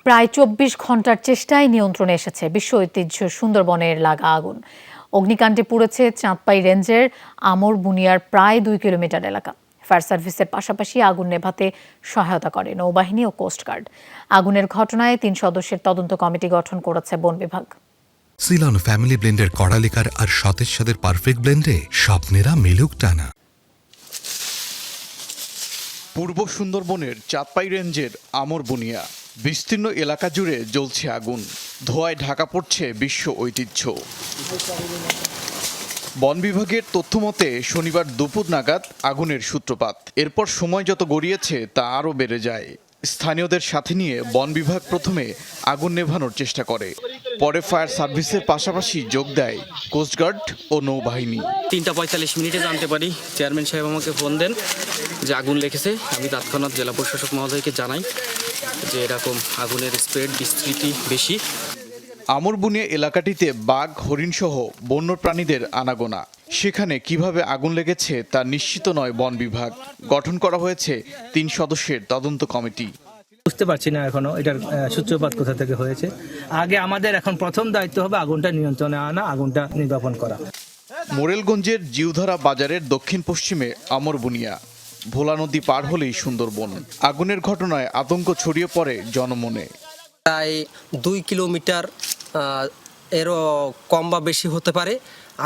প্রায় ২৪ ঘন্টার চেষ্টায় নিয়ন্ত্রণে এসেছে বিশ্ব ঐতিহ্য সুন্দরবনের লাগা আগুন। অগ্নিকাণ্ডে পুড়েছে চাঁদপাই রেঞ্জের আমর বুনিয়ার প্রায় ২ কিলোমিটার এলাকা। ফায়ার সার্ভিসের পাশাপাশি আগুন নেভাতে সহায়তা করে নৌবাহিনী ও কোস্টগার্ড। আগুনের ঘটনায় ৩ সদস্যের তদন্ত কমিটি গঠন করেছে বন বিভাগ। সিলন ফ্যামিলি ব্লেন্ডের কড়ালিকার আর সতেজ স্বাদের পারফেক্ট ব্লেন্ডে স্বপ্নেরা মেলুক টানা। পূর্ব সুন্দরবনের চাঁদপাই রেঞ্জের আমর বুনিয়া বিস্তীর্ণ এলাকা জুড়ে জ্বলছে আগুন। ধোঁয়ায় ঢাকা পড়ছে বিশ্ব ঐতিহ্য। বন বিভাগের তথ্যমতে শনিবার দুপুর নাগাদ আগুনের সূত্রপাত। এরপর সময় যত গড়িয়েছে তা আরও বেড়ে যায়। স্থানীয়দের সাথে নিয়ে বন বিভাগ প্রথমে আগুন নেভানোর চেষ্টা করে, পরে ফায়ার সার্ভিসের পাশাপাশি যোগ দেয় কোস্টগার্ড ও নৌবাহিনী। ৩:৪৫ জানতে পারি, চেয়ারম্যান সাহেব আমাকে ফোন দেন যে আগুন লেগেছে। আমি তৎক্ষণাৎ জেলা প্রশাসক মহোদয়কে জানাই যে এরকম আগুনের স্প্রেড বিস্তৃতি বেশি। আমর বুনিয়া এলাকাটিতে বাঘ, হরিণসহ বন্য প্রাণীদের আনাগোনা। সেখানে কিভাবে আগুন লেগেছে তা নিশ্চিত নয় বন বিভাগ। গঠন করা হয়েছে ৩ সদস্যের তদন্ত কমিটি। বুঝতে পারছি না এখনো এটার সূত্রপাত কোথা থেকে হয়েছে। আগে আমাদের এখন প্রথম দায়িত্ব হবে আগুনটা নিয়ন্ত্রণে আনা, আগুনটা নির্বাপন করা। মোরেলগঞ্জের জিউধরা বাজারের দক্ষিণ পশ্চিমে আমর বুনিয়া। ভোলা নদী পার হলেই সুন্দরবন। আগুনের ঘটনায় আতঙ্ক ছড়িয়ে পড়ে জনমনে। প্রায় 2 কিলোমিটার এরও কম বা বেশি হতে পারে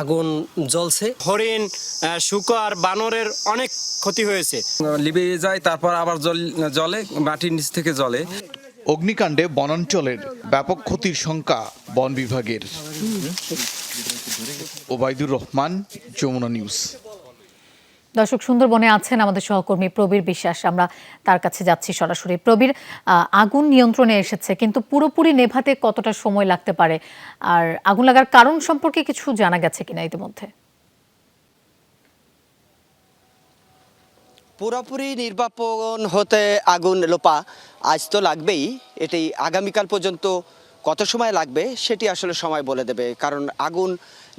আগুন জ্বলছে। হরিণ, শুকর, বানরের অনেক ক্ষতি হয়েছে। লিবে যায়, তারপর আবার জলে মাটির নিচ থেকে জলে। অগ্নিকাণ্ডে বনাঞ্চলের ব্যাপক ক্ষতির শঙ্কা বন বিভাগের। ওবায়দুর রহমান, যমুনা নিউজ। দর্শক, সুন্দরবনে আছেন আমাদের সহকর্মী প্রবীর বিশ্বাস। আমরা তার কাছে যাচ্ছি সরাসরি। প্রবীর, আগুন নিয়ন্ত্রণে এসেছে, কিন্তু পুরোপুরি নেভাতে কতটা সময় লাগতে পারে, আর আগুন লাগার কারণ সম্পর্কে কিছু জানা গেছে কিনা ইতিমধ্যে? পুরোপুরি নির্বাপন হতে আগুন লোপা আজ তো লাগবেই। এটি আগামীকাল পর্যন্ত কত সময় লাগবে সেটি আসলে সময় বলে দেবে, কারণ আগুন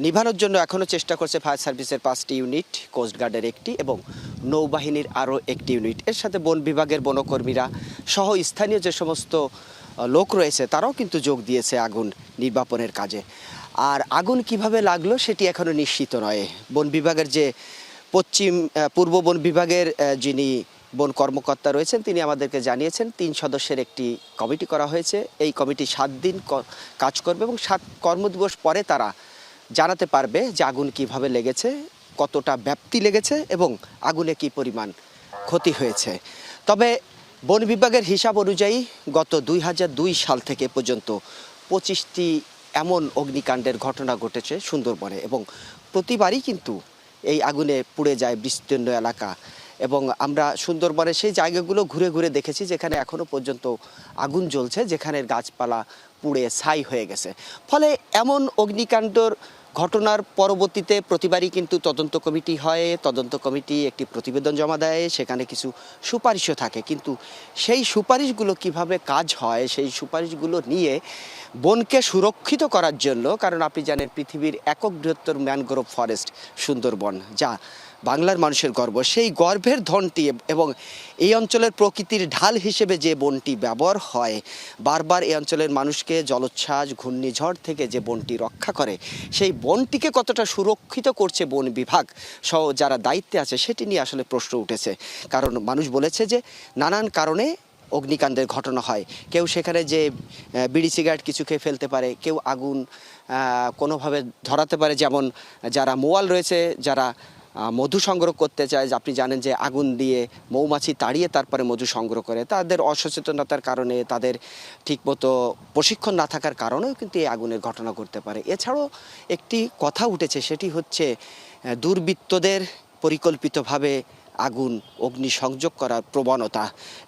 নিভানোর জন্য এখনও চেষ্টা করছে ফায়ার সার্ভিসের 5টি ইউনিট, কোস্টগার্ডের 1টি এবং নৌবাহিনীর আরও 1টি ইউনিট। এর সাথে বন বিভাগের বনকর্মীরা সহ স্থানীয় যে সমস্ত লোক রয়েছে তারাও কিন্তু যোগ দিয়েছে আগুন নির্বাপনের কাজে। আর আগুন কিভাবে লাগলো সেটি এখনও নিশ্চিত নয়। বন বিভাগের যে পূর্ব বন বিভাগের যিনি বন কর্মকর্তা রয়েছেন তিনি আমাদেরকে জানিয়েছেন 3 সদস্যের একটি কমিটি করা হয়েছে। এই কমিটি 7 দিন কাজ করবে এবং 7 কর্মদিবস পরে তারা জানাতে পারবে যে আগুন কিভাবে লেগেছে, কতটা ব্যাপ্তি লেগেছে এবং আগুনে কি পরিমাণ ক্ষতি হয়েছে। তবে বন বিভাগের হিসাব অনুযায়ী গত 2002 সাল থেকে পর্যন্ত 25টি এমন অগ্নিকাণ্ডের ঘটনা ঘটেছে সুন্দরবনে, এবং প্রতিবারই কিন্তু এই আগুনে পুড়ে যায় বিস্তীর্ণ এলাকা। এবং আমরা সুন্দরবনের সেই জায়গাগুলো ঘুরে ঘুরে দেখেছি যেখানে এখনও পর্যন্ত আগুন জ্বলছে, যেখানে গাছপালা পুড়ে ছাই হয়ে গেছে। ফলে এমন অগ্নিকাণ্ডর ঘটনার পরবর্তীতে প্রতিবারই কিন্তু তদন্ত কমিটি হয়। তদন্ত কমিটি একটি প্রতিবেদন জমা দেয়, সেখানে কিছু সুপারিশও থাকে, কিন্তু সেই সুপারিশগুলো কিভাবে কাজ হয় সেই সুপারিশগুলো নিয়ে বনকে সুরক্ষিত করার জন্য, কারণ আপনি জানেন পৃথিবীর একক বৃহত্তর ম্যানগ্রোভ ফরেস্ট সুন্দরবন, যা বাংলার মানুষের গর্ব, সেই গর্বের ধনটি এবং এই অঞ্চলের প্রকৃতির ঢাল হিসেবে যে বনটি ব্যবহার হয়, বারবার এই অঞ্চলের মানুষকে জলোচ্ছ্বাস, ঘূর্ণিঝড় থেকে যে বনটি রক্ষা করে, সেই বনটিকে কতটা সুরক্ষিত করছে বন বিভাগ সহ যারা দায়িত্বে আছে সেটি নিয়ে আসলে প্রশ্ন উঠেছে। কারণ মানুষ বলেছে যে নানান কারণে অগ্নিকাণ্ডের ঘটনা হয়। কেউ সেখানে যে বিড়ি সিগারেট কিছু খেয়ে ফেলতে পারে, কেউ আগুন কোনোভাবে ধরাতে পারে, যেমন যারা মোয়াল রয়েছে, যারা মধু সংগ্রহ করতে চায়, আপনি জানেন যে আগুন দিয়ে মৌমাছি তাড়িয়ে তারপরে মধু সংগ্রহ করে, তাদের অসচেতনতার কারণে, তাদের ঠিকমতো প্রশিক্ষণ না থাকার কারণেও কিন্তু এই আগুনের ঘটনা ঘটতে পারে। এছাড়াও একটি কথা উঠেছে, সেটি হচ্ছে দুর্বৃত্তদের পরিকল্পিতভাবে আগুন অগ্নিসংযোগ করার প্রবণতা,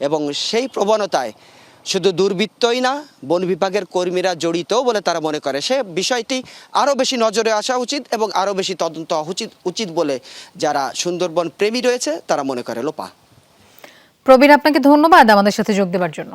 এবং সেই প্রবণতায় শুধু দুর্বৃত্তই না, বন বিভাগের কর্মীরা জড়িত বলে তারা মনে করে। সে বিষয়টি আরও বেশি নজরে আসা উচিত এবং আরও বেশি তদন্ত উচিত বলে যারা সুন্দরবন প্রেমী রয়েছে তারা মনে করে। লোপা। প্রবীর, আপনাকে ধন্যবাদ আমাদের সাথে যোগ দেওয়ার জন্য।